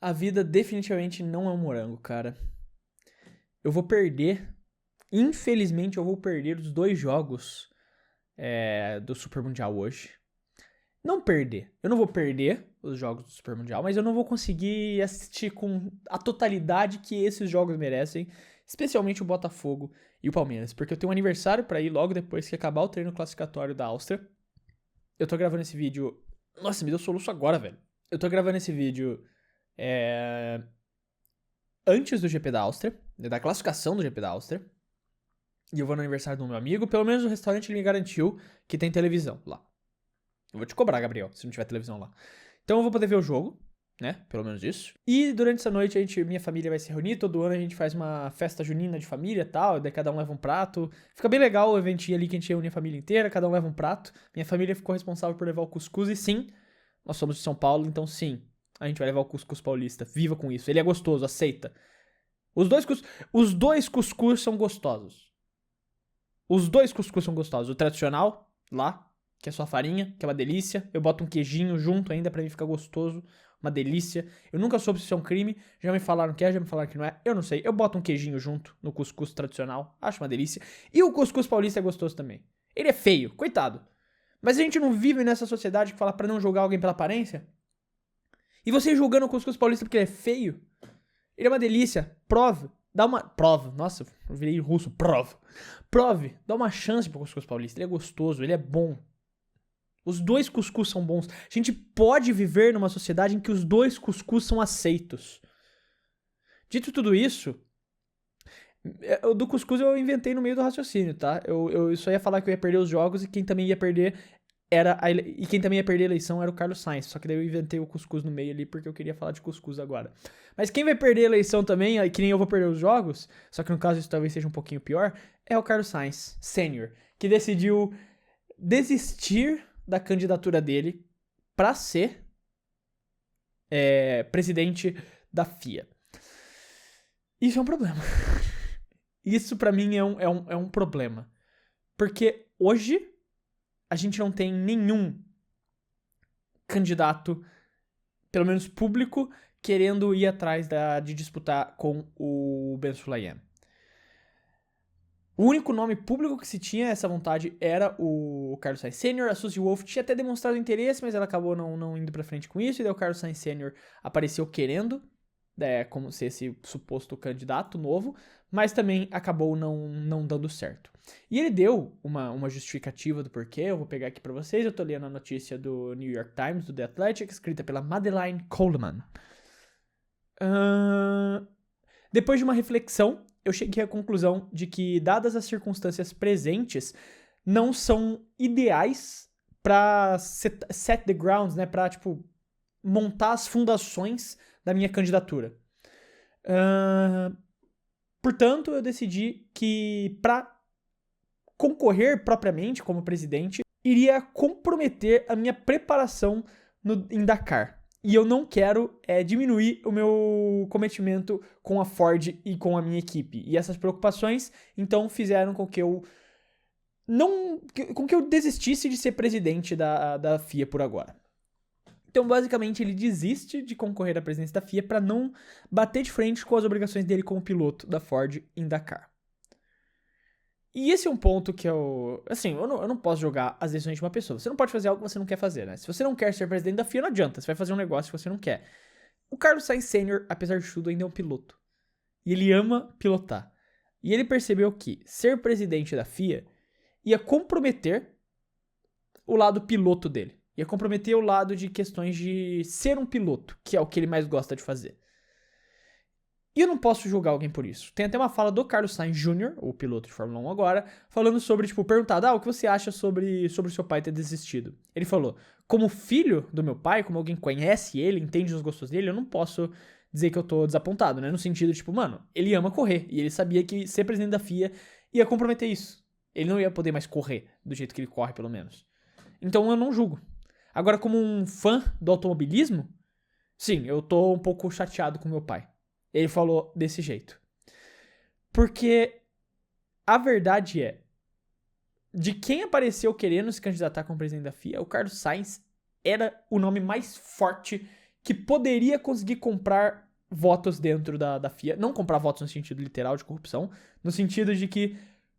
A vida definitivamente não é um morango, cara. Eu vou perder. Infelizmente, eu vou perder os 2 jogos do Super Mundial hoje. Não perder. Eu não vou perder os jogos do Super Mundial, mas eu não vou conseguir assistir com a totalidade que esses jogos merecem, especialmente o Botafogo e o Palmeiras, porque eu tenho um aniversário pra ir logo depois que acabar o treino classificatório da Áustria. Eu tô gravando esse vídeo. Nossa, me deu soluço agora, velho. Eu tô gravando esse vídeo antes do GP da Áustria, da classificação do GP da Áustria. E eu vou no aniversário do meu amigo. Pelo menos o restaurante ele me garantiu que tem televisão lá. Eu vou te cobrar, Gabriel, se não tiver televisão lá. Então eu vou poder ver o jogo, né? Pelo menos isso. E durante essa noite minha família vai se reunir. Todo ano a gente faz uma festa junina de família e tal. Daí cada um leva um prato. Fica bem legal o eventinho ali que a gente reúne a família inteira. Cada um leva um prato. Minha família ficou responsável por levar o cuscuz. E sim, nós somos de São Paulo, então sim, a gente vai levar o cuscuz paulista. Viva com isso. Ele é gostoso, aceita. Os dois cuscuz são gostosos. Os 2 cuscuz são gostosos. O tradicional, lá, que é só farinha, que é uma delícia. Eu boto um queijinho junto ainda pra mim ficar gostoso. Uma delícia. Eu nunca soube se isso é um crime. Já me falaram que é, já me falaram que não é. Eu não sei. Eu boto um queijinho junto no cuscuz tradicional. Acho uma delícia. E o cuscuz paulista é gostoso também. Ele é feio, coitado. Mas a gente não vive nessa sociedade que fala pra não julgar alguém pela aparência? E você julgando o cuscuz paulista porque ele é feio? Ele é uma delícia. Prove. Prove. Nossa, eu virei russo. Prove. Dá uma chance pro cuscuz paulista. Ele é gostoso, ele é bom. Os 2 cuscuz são bons. A gente pode viver numa sociedade em que os 2 cuscuz são aceitos. Dito tudo isso, do cuscuz eu inventei no meio do raciocínio, tá? Eu só ia falar que eu ia perder os jogos e quem também ia perder quem também ia perder a eleição era o Carlos Sainz. Só que daí eu inventei o cuscuz no meio ali porque eu queria falar de cuscuz agora. Mas quem vai perder a eleição também, que nem eu vou perder os jogos, só que no caso isso talvez seja um pouquinho pior, é o Carlos Sainz Sênior, que decidiu desistir da candidatura dele pra ser presidente da FIA. Isso é um problema. Isso pra mim é um problema. Porque hoje a gente não tem nenhum candidato, pelo menos público, querendo ir atrás de disputar com o Ben Sulayem. O único nome público que se tinha essa vontade era o Carlos Sainz Sr. A Suzy Wolff tinha até demonstrado interesse, mas ela acabou não indo pra frente com isso. E daí o Carlos Sainz Sr. apareceu querendo, como ser esse suposto candidato novo, mas também acabou não dando certo. E ele deu uma justificativa do porquê, eu vou pegar aqui pra vocês. Eu tô lendo a notícia do New York Times, do The Athletic, escrita pela Madeleine Coleman. Depois de uma reflexão, eu cheguei à conclusão de que, dadas as circunstâncias presentes, não são ideais pra set the grounds, né? Pra, montar as fundações da minha candidatura. Portanto, eu decidi que, pra concorrer propriamente como presidente, iria comprometer a minha preparação em Dakar. E eu não quero diminuir o meu cometimento com a Ford e com a minha equipe. E essas preocupações, então, fizeram com que eu desistisse de ser presidente da FIA por agora. Então, basicamente, ele desiste de concorrer à presidência da FIA para não bater de frente com as obrigações dele como piloto da Ford em Dakar. E esse é um ponto que eu não posso jogar as decisões de uma pessoa. Você não pode fazer algo que você não quer fazer, né? Se você não quer ser presidente da FIA, não adianta. Você vai fazer um negócio que você não quer. O Carlos Sainz Sr., apesar de tudo, ainda é um piloto. E ele ama pilotar. E ele percebeu que ser presidente da FIA ia comprometer o lado piloto dele. Ia comprometer o lado de questões de ser um piloto, que é o que ele mais gosta de fazer. E eu não posso julgar alguém por isso. Tem até uma fala do Carlos Sainz Jr., o piloto de Fórmula 1 agora, falando sobre, perguntado, o que você acha sobre o seu pai ter desistido? Ele falou, como filho do meu pai, como alguém conhece ele, entende os gostos dele, eu não posso dizer que eu tô desapontado, né? No sentido, ele ama correr, e ele sabia que ser presidente da FIA ia comprometer isso. Ele não ia poder mais correr do jeito que ele corre, pelo menos. Então eu não julgo. Agora, como um fã do automobilismo, sim, eu tô um pouco chateado com meu pai. Ele falou desse jeito. Porque a verdade é, de quem apareceu querendo se candidatar como presidente da FIA, o Carlos Sainz era o nome mais forte que poderia conseguir comprar votos dentro da FIA. Não comprar votos no sentido literal de corrupção, no sentido de que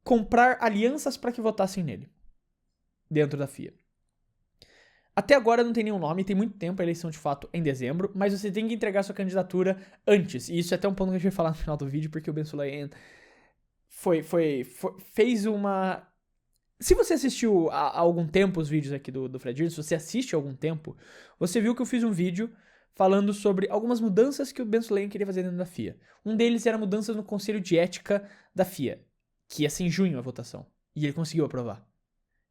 comprar alianças para que votassem nele dentro da FIA. Até agora não tem nenhum nome, tem muito tempo, a eleição de fato em dezembro, mas você tem que entregar sua candidatura antes. E isso é até um ponto que a gente vai falar no final do vídeo, porque o Ben Sulayem fez uma... Se você assistiu há algum tempo os vídeos aqui do Fred Reed, se você assiste há algum tempo, você viu que eu fiz um vídeo falando sobre algumas mudanças que o Ben Sulayem queria fazer dentro da FIA. Um deles era mudanças no Conselho de Ética da FIA, que ia ser em junho a votação. E ele conseguiu aprovar.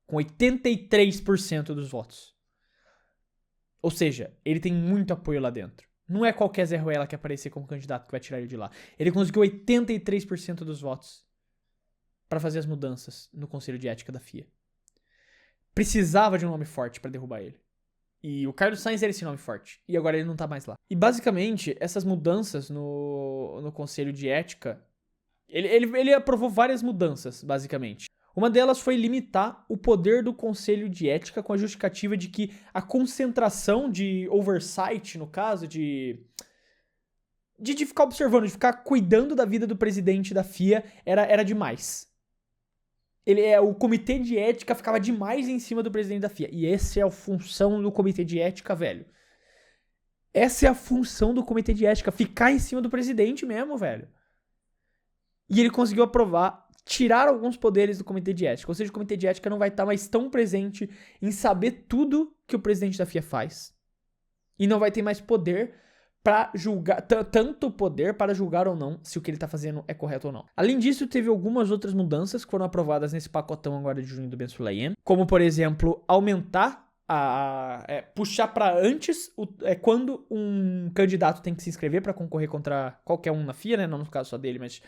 Com 83% dos votos. Ou seja, ele tem muito apoio lá dentro. Não é qualquer Zé Ruela que aparecer como candidato que vai tirar ele de lá. Ele conseguiu 83% dos votos para fazer as mudanças no Conselho de Ética da FIA. Precisava de um nome forte para derrubar ele. E o Carlos Sainz era esse nome forte. E agora ele não tá mais lá. E basicamente, essas mudanças no Conselho de Ética... Ele aprovou várias mudanças, basicamente. Uma delas foi limitar o poder do Conselho de Ética com a justificativa de que a concentração de oversight, no caso, de ficar observando, de ficar cuidando da vida do presidente da FIA era demais. O comitê de ética ficava demais em cima do presidente da FIA. E essa é a função do comitê de ética, velho. Essa é a função do comitê de ética, ficar em cima do presidente mesmo, velho. E ele conseguiu aprovar, tirar alguns poderes do comitê de ética. Ou seja, o comitê de ética não vai estar mais tão presente em saber tudo que o presidente da FIA faz. E não vai ter mais poder para julgar, tanto poder para julgar ou não se o que ele tá fazendo é correto ou não. Além disso, teve algumas outras mudanças que foram aprovadas nesse pacotão agora de junho do Ben Sulayem, como, por exemplo, aumentar puxar para antes quando um candidato tem que se inscrever para concorrer contra qualquer um na FIA, né? Não no caso só dele, mas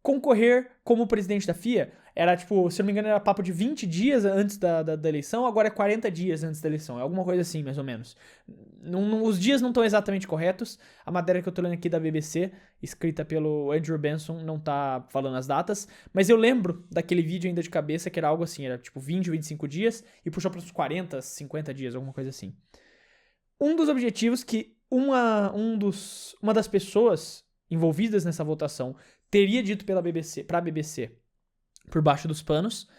concorrer como presidente da FIA era, tipo, se eu não me engano, era papo de 20 dias antes da eleição, agora é 40 dias antes da eleição. É alguma coisa assim, mais ou menos. Os dias não estão exatamente corretos. A matéria que eu tô lendo aqui da BBC, escrita pelo Andrew Benson, não tá falando as datas. Mas eu lembro daquele vídeo ainda de cabeça que era algo assim, era tipo 20 ou 25 dias e puxou para os 40, 50 dias, alguma coisa assim. Um dos objetivos que uma das pessoas envolvidas nessa votação teria dito pra BBC, por baixo dos panos,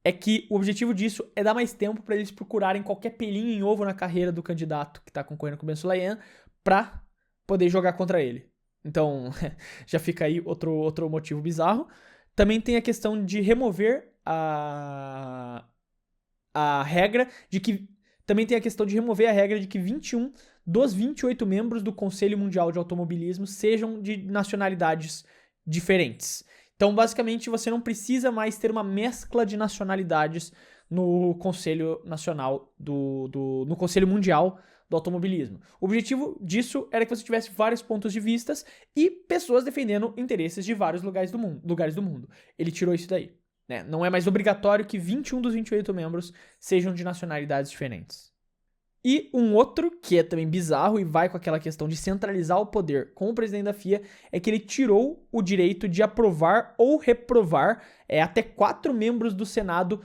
é que o objetivo disso é dar mais tempo para eles procurarem qualquer pelinho em ovo na carreira do candidato que tá concorrendo com o Ben Sulayem pra poder jogar contra ele. Então, já fica aí outro motivo bizarro. Também tem a questão de remover a regra de que... Também tem a questão de remover a regra de que 21 dos 28 membros do Conselho Mundial de Automobilismo sejam de nacionalidades diferentes. Então, basicamente, você não precisa mais ter uma mescla de nacionalidades no Conselho Nacional no Conselho Mundial do Automobilismo. O objetivo disso era que você tivesse vários pontos de vistas e pessoas defendendo interesses de vários lugares do mundo. Ele tirou isso daí, né? Não é mais obrigatório que 21 dos 28 membros sejam de nacionalidades diferentes. E um outro, que é também bizarro e vai com aquela questão de centralizar o poder com o presidente da FIA, é que ele tirou o direito de aprovar ou reprovar até 4 membros do Senado.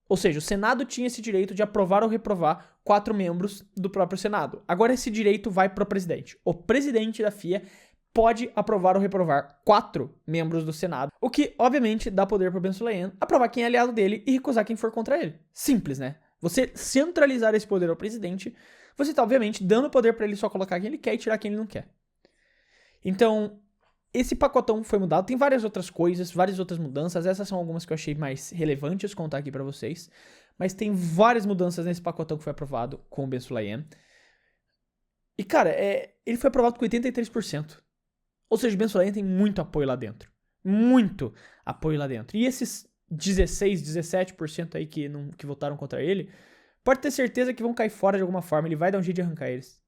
Ou seja, o Senado tinha esse direito de aprovar ou reprovar 4 membros do próprio Senado. Agora esse direito vai para o presidente. O presidente da FIA pode aprovar ou reprovar 4 membros do Senado, o que, obviamente, dá poder para o Ben Sulayem aprovar quem é aliado dele e recusar quem for contra ele. Simples, né? Você centralizar esse poder ao presidente, você tá, obviamente, dando poder para ele só colocar quem ele quer e tirar quem ele não quer. Então, esse pacotão foi mudado. Tem várias outras coisas, várias outras mudanças. Essas são algumas que eu achei mais relevantes contar aqui para vocês. Mas tem várias mudanças nesse pacotão que foi aprovado com o Ben Sulayem. E, cara, ele foi aprovado com 83%. Ou seja, o Ben Sulayem tem muito apoio lá dentro. Muito apoio lá dentro. E esses 16, 17% aí que votaram contra ele, pode ter certeza que vão cair fora de alguma forma. Ele vai dar um jeito de arrancar eles.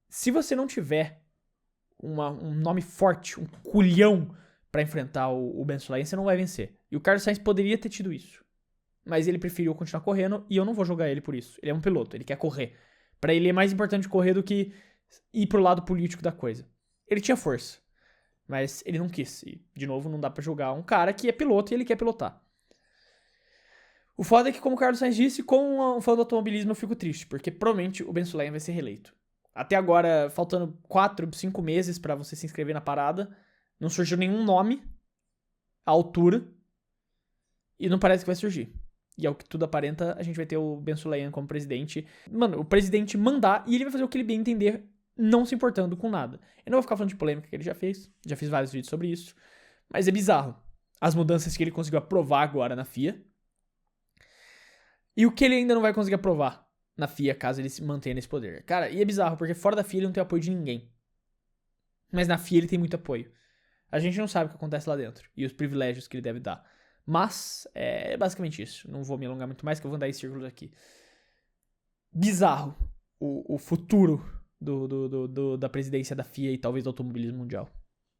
Se você não tiver um nome forte, um culhão pra enfrentar o Ben Sulayem, você não vai vencer. E o Carlos Sainz poderia ter tido isso. Mas ele preferiu continuar correndo e eu não vou jogar ele por isso. Ele é um piloto, ele quer correr. Pra ele é mais importante correr do que ir pro lado político da coisa. Ele tinha força. Mas ele não quis. E, de novo, não dá pra julgar um cara que é piloto e ele quer pilotar. O foda é que, como o Carlos Sainz disse, com um fã do automobilismo eu fico triste, porque provavelmente o Ben Sulayem vai ser reeleito. Até agora, faltando 4, 5 meses pra você se inscrever na parada, não surgiu nenhum nome à altura e não parece que vai surgir. E ao que tudo aparenta, a gente vai ter o Ben Sulayem como presidente. Mano, o presidente mandar e ele vai fazer o que ele bem entender, não se importando com nada. Eu não vou ficar falando de polêmica que ele já fez, já fiz vários vídeos sobre isso, mas é bizarro. As mudanças que ele conseguiu aprovar agora na FIA. E o que ele ainda não vai conseguir aprovar na FIA, caso ele se mantenha nesse poder. Cara, e é bizarro, porque fora da FIA ele não tem apoio de ninguém. Mas na FIA ele tem muito apoio. A gente não sabe o que acontece lá dentro e os privilégios que ele deve dar. Mas é basicamente isso. Não vou me alongar muito mais, que eu vou andar em círculos aqui. Bizarro o futuro da presidência da FIA e talvez do automobilismo mundial.